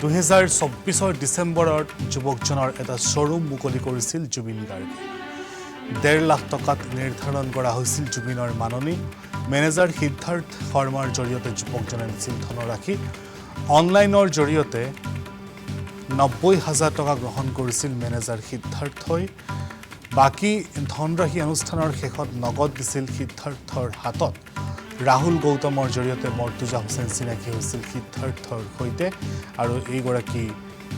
2024 ডিসেম্বৰত যুৱকজনৰ এটা শ্বৰুম মুকলি কৰিছিল জুবিন গাৰ্গে 1.5 লাখ টকাত নিৰ্ধাৰণ কৰা হৈছিল জুবিনৰ মাননি মেনেজাৰ সিদ্ধাৰ্থ শৰ্মাৰ জৰিয়তে যুৱকজনে নিছিল ধনৰাশি অনলাইনৰ জৰিয়তে 90,000 টকা গ্ৰহণ কৰিছিল মেনেজাৰ সিদ্ধাৰ্থই বাকি ধনৰাশি অনুষ্ঠানৰ শেষত নগদ দিছিল সিদ্ধাৰ্থৰ হাতত ৰাহুল গৌতমৰ জৰিয়তে মৰ্তুজা হুছেইন চিনাকি হৈছিল সিদ্ধাৰ্থৰ সৈতে আৰু এইগৰাকী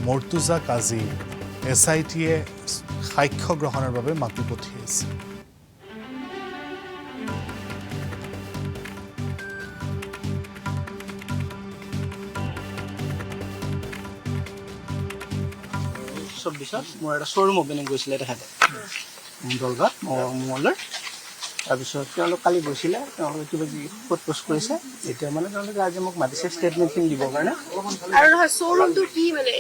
মৰ্তুজাক আজি SITয়ে সাক্ষ্য গ্ৰহণৰ বাবে মাতি পঠিয়াইছে মোৰ এটা শ্বৰুম অপেনিং কৰিছিলে তেখেতে দলগাঁৱত মঙলৰ তাৰপিছত তেওঁলোক কালি গৈছিলে তেওঁলোকে কিবা কিবি পোষ্ট কৰিছে এতিয়া মানে তেওঁলোকে আজি মোক মাতিছে ষ্টেটমেণ্টখিনি দিবৰ কাৰণে আৰু নহয় শ্বৰুমটো কি মানে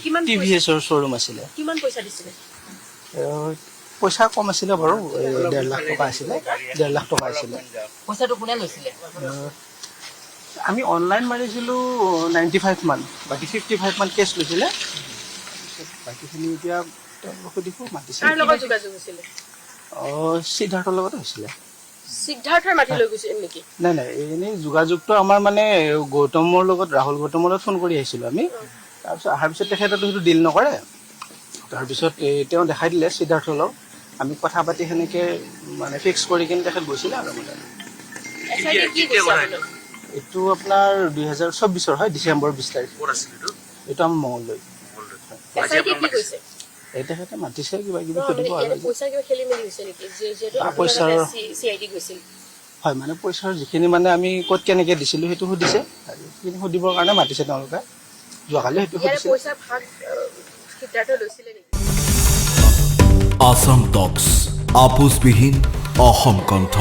কিমান TVSৰ শ্বৰুম আছিলে কিমান পইচা দিছিলে পইচা কম আছিলে বাৰু 1.5 লাখ টকা আছিলে 1.5 লাখ টকা আছিলে পইচাটো কোনে লৈছিলে আমি অনলাইন মাৰিছিলোঁ 95 মান বাকী 55 মান কেছ লৈছিলে বাকীখিনি এতিয়া তেওঁলোকে দেখো মাতিছে কাৰ লগত যোগাযোগ হৈছিলে সিদ্ধাৰ্থৰ লগত হৈছিলে সিদ্ধাৰ্থৰ মাতি লৈ গৈছিল নেকি নাই এনেই যোগাযোগটো আমাৰ মানে গৌতমৰ লগত ৰাহুল গৌতমৰ লগত ফোন কৰি আহিছিলোঁ আমি তাৰপিছত অহাৰ পিছত তেখেতেতো সেইটো ডিল নকৰে তাৰপিছত তেওঁ দেখাই দিলে সিদ্ধাৰ্থৰ লগত আমি কথা পাতি সেনেকৈ মানে ফিক্স কৰি কিনে তেখেত গৈছিলে আৰু মানে এইটো আপোনাৰ 2024 হয় ডিচেম্বৰ 20 তাৰিখ এইটো আমাৰ মঙলদৈ তেখেতে মাতিছে কিবা কিবি সুধিব আৰু হয় মানে পইচাৰ যিখিনি মানে আমি ক'ত কেনেকৈ দিছিলোঁ সেইটো সুধিছে আৰু সেইখিনি সুধিবৰ কাৰণে মাতিছে তেওঁলোকে যোৱাকালি সেইটো সুধিছে আসাম টক্স আপোচবিহীন অসম কণ্ঠ